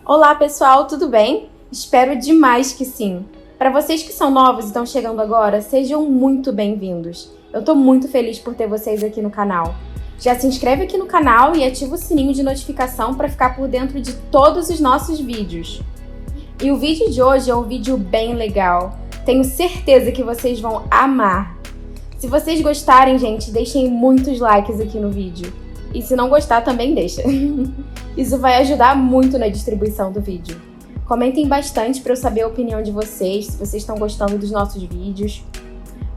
Olá pessoal, tudo bem? Espero demais que sim. Para vocês que são novos e estão chegando agora, sejam muito bem-vindos. Eu tô muito feliz por ter vocês aqui no canal. Já se inscreve aqui no canal e ativa o sininho de notificação para ficar por dentro de todos os nossos vídeos. E o vídeo de hoje é um vídeo bem legal. Tenho certeza que vocês vão amar. Se vocês gostarem, gente, deixem muitos likes aqui no vídeo. E se não gostar, também deixa. Isso vai ajudar muito na distribuição do vídeo. Comentem bastante para eu saber a opinião de vocês, se vocês estão gostando dos nossos vídeos.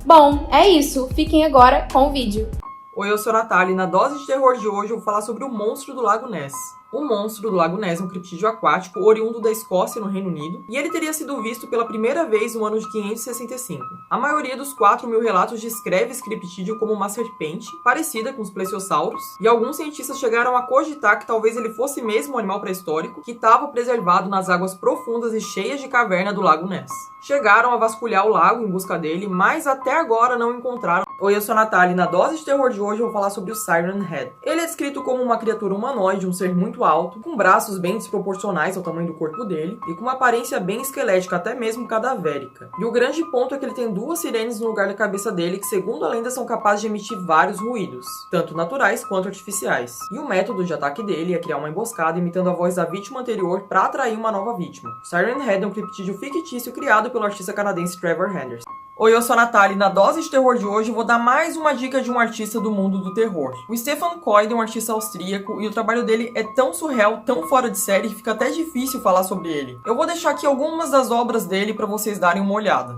Bom, é isso. Fiquem agora com o vídeo. Oi, eu sou a Natália e na dose de terror de hoje eu vou falar sobre o monstro do Lago Ness. O monstro do Lago Ness é um criptídeo aquático oriundo da Escócia, no Reino Unido, e ele teria sido visto pela primeira vez no ano de 565. A maioria dos 4.000 relatos descreve esse criptídeo como uma serpente, parecida com os plesiosauros, e alguns cientistas chegaram a cogitar que talvez ele fosse mesmo um animal pré-histórico que estava preservado nas águas profundas e cheias de caverna do Lago Ness. Chegaram a vasculhar o lago em busca dele, mas até agora não encontraram. Oi, eu sou a Natália e na dose de terror de hoje eu vou falar sobre o Siren Head. Ele é descrito como uma criatura humanoide, um ser muito alto, com braços bem desproporcionais ao tamanho do corpo dele e com uma aparência bem esquelética, até mesmo cadavérica. E o grande ponto é que ele tem duas sirenes no lugar da cabeça dele que, segundo a lenda, são capazes de emitir vários ruídos, tanto naturais quanto artificiais. E o método de ataque dele é criar uma emboscada imitando a voz da vítima anterior para atrair uma nova vítima. O Siren Head é um criptídeo fictício criado pelo artista canadense Trevor Henderson. Oi, eu sou a Natália e na dose de terror de hoje eu vou dar mais uma dica de um artista do mundo do terror. O Stefan Koid é um artista austríaco e o trabalho dele é tão surreal, tão fora de série que fica até difícil falar sobre ele. Eu vou deixar aqui algumas das obras dele para vocês darem uma olhada.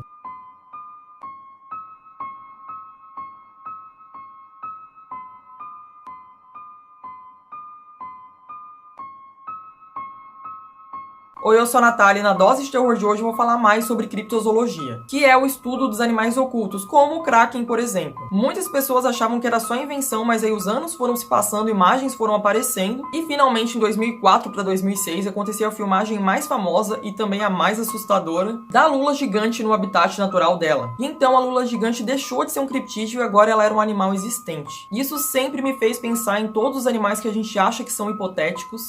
Oi, eu sou a Natália e na dose de terror de hoje eu vou falar mais sobre criptozoologia, que é o estudo dos animais ocultos, como o Kraken, por exemplo. Muitas pessoas achavam que era só invenção, mas aí os anos foram se passando, imagens foram aparecendo, e finalmente em 2004 para 2006 aconteceu a filmagem mais famosa e também a mais assustadora da lula gigante no habitat natural dela. E então a lula gigante deixou de ser um criptídeo e agora ela era um animal existente. E isso sempre me fez pensar em todos os animais que a gente acha que são hipotéticos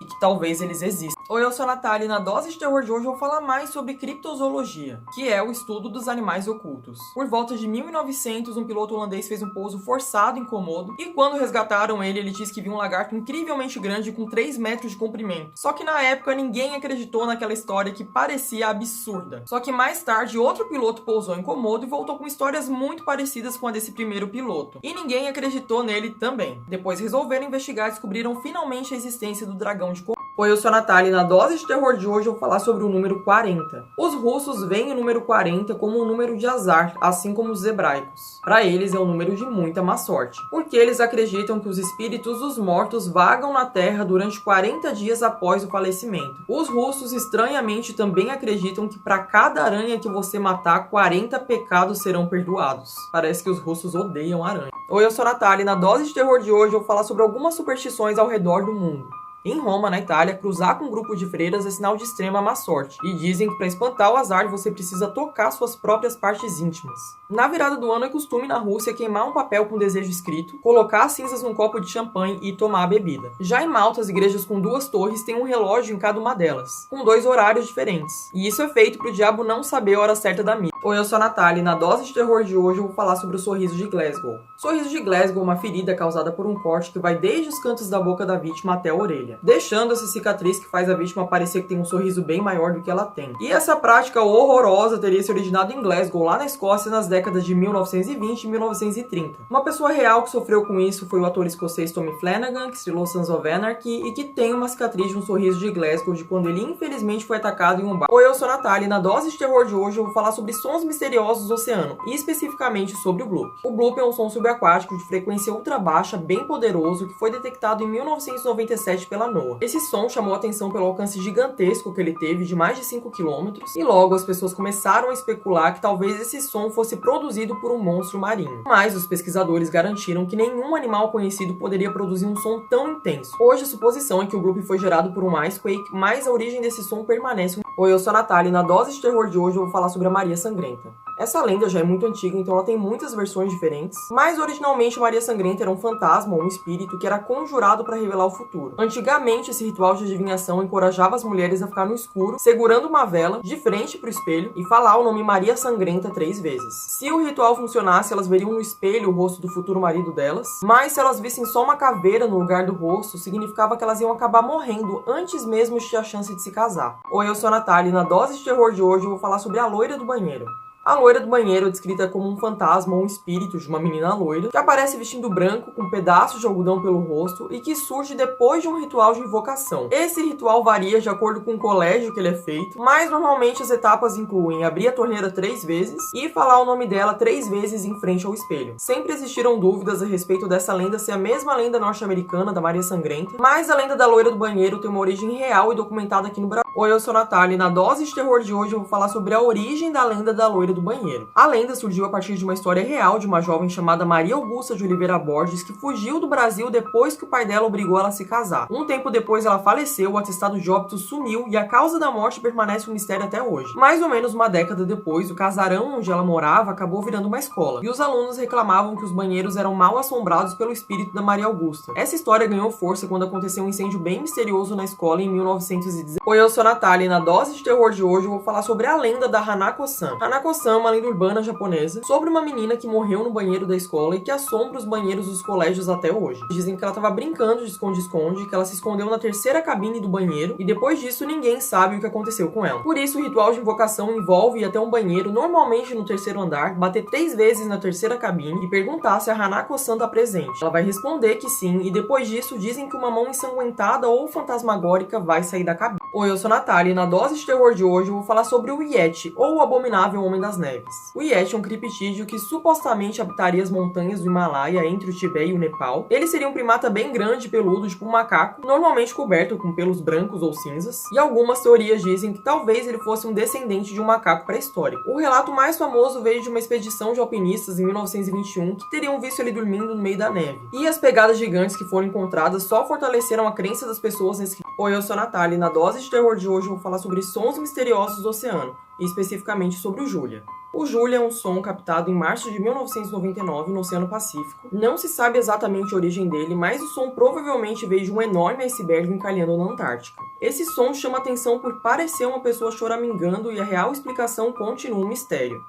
e que talvez eles existam. Oi, eu sou a Natália e na dose de terror de hoje eu vou falar mais sobre criptozoologia, que é o estudo dos animais ocultos. Por volta de 1900, um piloto holandês fez um pouso forçado em Komodo e quando resgataram ele, ele disse que viu um lagarto incrivelmente grande com 3 metros de comprimento. Só que na época ninguém acreditou naquela história que parecia absurda. Só que mais tarde outro piloto pousou em Komodo e voltou com histórias muito parecidas com a desse primeiro piloto. E ninguém acreditou nele também. Depois resolveram investigar e descobriram finalmente a existência do dragão de Komodo. Oi, eu sou a Natália e na dose de terror de hoje eu vou falar sobre o número 40. Os russos veem o número 40 como um número de azar, assim como os hebraicos. Para eles é um número de muita má sorte, porque eles acreditam que os espíritos dos mortos vagam na Terra durante 40 dias após o falecimento. Os russos estranhamente também acreditam que para cada aranha que você matar, 40 pecados serão perdoados. Parece que os russos odeiam aranha. Oi, eu sou a Natália e na dose de terror de hoje eu vou falar sobre algumas superstições ao redor do mundo. Em Roma, na Itália, cruzar com um grupo de freiras é sinal de extrema má sorte. E dizem que para espantar o azar você precisa tocar suas próprias partes íntimas. Na virada do ano é costume na Rússia queimar um papel com desejo escrito, colocar as cinzas num copo de champanhe e tomar a bebida. Já em Malta, as igrejas com 2 torres têm um relógio em cada uma delas, com 2 horários diferentes. E isso é feito para o diabo não saber a hora certa da missa. Oi, eu sou a Natália e na dose de terror de hoje eu vou falar sobre o sorriso de Glasgow. O sorriso de Glasgow é uma ferida causada por um corte que vai desde os cantos da boca da vítima até a orelha, deixando essa cicatriz que faz a vítima parecer que tem um sorriso bem maior do que ela tem. E essa prática horrorosa teria se originado em Glasgow, lá na Escócia, nas décadas de 1920 e 1930. Uma pessoa real que sofreu com isso foi o ator escocês Tommy Flanagan, que estrelou Sons of Anarchy e que tem uma cicatriz de um sorriso de Glasgow de quando ele infelizmente foi atacado em um bar. Oi, eu sou a Natália e na dose de terror de hoje eu vou falar sobre sons misteriosos do oceano, e especificamente sobre o bloop. O bloop é um som subaquático de frequência ultra baixa, bem poderoso, que foi detectado em 1997 pela NOAA. Esse som chamou a atenção pelo alcance gigantesco que ele teve, de mais de 5 km, e logo as pessoas começaram a especular que talvez esse som fosse produzido por um monstro marinho. Mas os pesquisadores garantiram que nenhum animal conhecido poderia produzir um som tão intenso. Hoje a suposição é que o bloop foi gerado por um icequake, mas a origem desse som permanece. Oi, eu sou a Natália e na dose de terror de hoje eu vou falar sobre a Maria Sangrenta. Essa lenda já é muito antiga, então ela tem muitas versões diferentes, mas originalmente Maria Sangrenta era um fantasma ou um espírito que era conjurado para revelar o futuro. Antigamente, esse ritual de adivinhação encorajava as mulheres a ficar no escuro, segurando uma vela, de frente para o espelho, e falar o nome Maria Sangrenta 3 vezes. Se o ritual funcionasse, elas veriam no espelho o rosto do futuro marido delas, mas se elas vissem só uma caveira no lugar do rosto, significava que elas iam acabar morrendo antes mesmo de ter a chance de se casar. Oi, eu sou a Natália e na dose de terror de hoje eu vou falar sobre a loira do banheiro. A loira do banheiro é descrita como um fantasma ou um espírito de uma menina loira que aparece vestindo branco com pedaços de algodão pelo rosto e que surge depois de um ritual de invocação. Esse ritual varia de acordo com o colégio que ele é feito, mas normalmente as etapas incluem abrir a torneira 3 vezes e falar o nome dela 3 vezes em frente ao espelho. Sempre existiram dúvidas a respeito dessa lenda ser a mesma lenda norte-americana da Maria Sangrenta, mas a lenda da loira do banheiro tem uma origem real e documentada aqui no Brasil. Oi, eu sou a Natália e na dose de terror de hoje eu vou falar sobre a origem da lenda da loira do banheiro. A lenda surgiu a partir de uma história real de uma jovem chamada Maria Augusta de Oliveira Borges que fugiu do Brasil depois que o pai dela obrigou ela a se casar. Um tempo depois ela faleceu, o atestado de óbito sumiu e a causa da morte permanece um mistério até hoje. Mais ou menos uma década depois, o casarão onde ela morava acabou virando uma escola e os alunos reclamavam que os banheiros eram mal assombrados pelo espírito da Maria Augusta. Essa história ganhou força quando aconteceu um incêndio bem misterioso na escola em 1916. Oi, eu sou a Natália e na dose de terror de hoje eu vou falar sobre a lenda da Hanako-san. Hanako-san é uma lenda urbana japonesa sobre uma menina que morreu no banheiro da escola e que assombra os banheiros dos colégios até hoje. Dizem que ela estava brincando de esconde-esconde, que ela se escondeu na terceira cabine do banheiro e depois disso ninguém sabe o que aconteceu com ela. Por isso o ritual de invocação envolve ir até um banheiro, normalmente no terceiro andar, bater 3 vezes na terceira cabine e perguntar se a Hanako-san tá presente. Ela vai responder que sim e depois disso dizem que uma mão ensanguentada ou fantasmagórica vai sair da cabine. Oi, eu sou a Natália e na dose de terror de hoje eu vou falar sobre o Yeti, ou o abominável Homem das Neves. O Yeti é um criptídeo que supostamente habitaria as montanhas do Himalaia entre o Tibete e o Nepal. Ele seria um primata bem grande e peludo, tipo um macaco, normalmente coberto com pelos brancos ou cinzas, e algumas teorias dizem que talvez ele fosse um descendente de um macaco pré-histórico. O relato mais famoso veio de uma expedição de alpinistas em 1921 que teriam visto ele dormindo no meio da neve. E as pegadas gigantes que foram encontradas só fortaleceram a crença das pessoas nesse... Oi, eu sou a Natália e na dose de terror de hoje eu vou falar sobre sons misteriosos do oceano, e especificamente sobre o Julia. O Julia é um som captado em março de 1999 no Oceano Pacífico. Não se sabe exatamente a origem dele, mas o som provavelmente veio de um enorme iceberg encalhando na Antártica. Esse som chama atenção por parecer uma pessoa choramingando e a real explicação continua um mistério.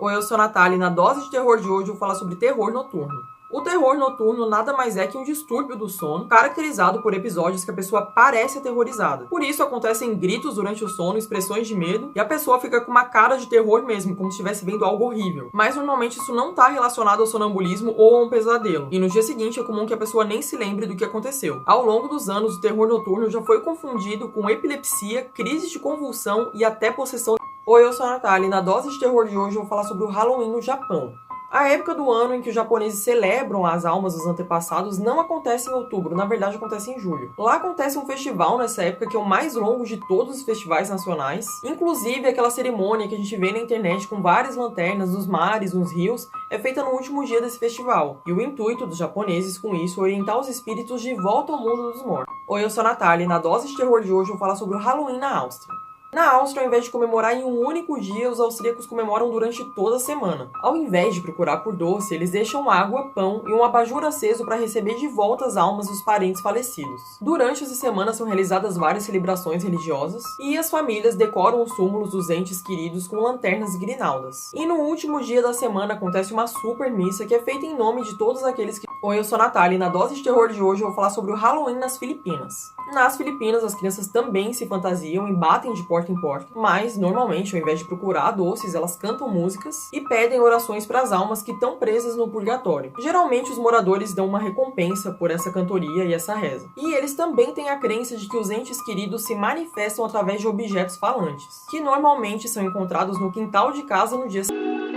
Oi, eu sou a Natália e na dose de terror de hoje eu vou falar sobre terror noturno. O terror noturno nada mais é que um distúrbio do sono, caracterizado por episódios que a pessoa parece aterrorizada. Por isso acontecem gritos durante o sono, expressões de medo, e a pessoa fica com uma cara de terror mesmo, como se estivesse vendo algo horrível. Mas normalmente isso não está relacionado ao sonambulismo ou a um pesadelo. E no dia seguinte é comum que a pessoa nem se lembre do que aconteceu. Ao longo dos anos, o terror noturno já foi confundido com epilepsia, crise de convulsão e até possessão. Oi, eu sou a Natália e na dose de terror de hoje eu vou falar sobre o Halloween no Japão. A época do ano em que os japoneses celebram as almas dos antepassados não acontece em outubro, na verdade acontece em julho. Lá acontece um festival nessa época que é o mais longo de todos os festivais nacionais. Inclusive aquela cerimônia que a gente vê na internet com várias lanternas nos mares, nos rios, é feita no último dia desse festival. E o intuito dos japoneses com isso é orientar os espíritos de volta ao mundo dos mortos. Oi, eu sou a Natália e na dose de terror de hoje eu vou falar sobre o Halloween na Áustria. Na Áustria, ao invés de comemorar em um único dia, os austríacos comemoram durante toda a semana. Ao invés de procurar por doce, eles deixam água, pão e um abajur aceso para receber de volta as almas dos parentes falecidos. Durante essa semana são realizadas várias celebrações religiosas e as famílias decoram os túmulos dos entes queridos com lanternas e grinaldas. E no último dia da semana acontece uma super missa que é feita em nome de todos aqueles que... Oi, eu sou a Natália e na dose de terror de hoje eu vou falar sobre o Halloween nas Filipinas. Nas Filipinas, as crianças também se fantasiam e batem de porta em porta, mas, normalmente, ao invés de procurar doces, elas cantam músicas e pedem orações para as almas que estão presas no purgatório. Geralmente, os moradores dão uma recompensa por essa cantoria e essa reza. E eles também têm a crença de que os entes queridos se manifestam através de objetos falantes, que normalmente são encontrados no quintal de casa no dia seguinte.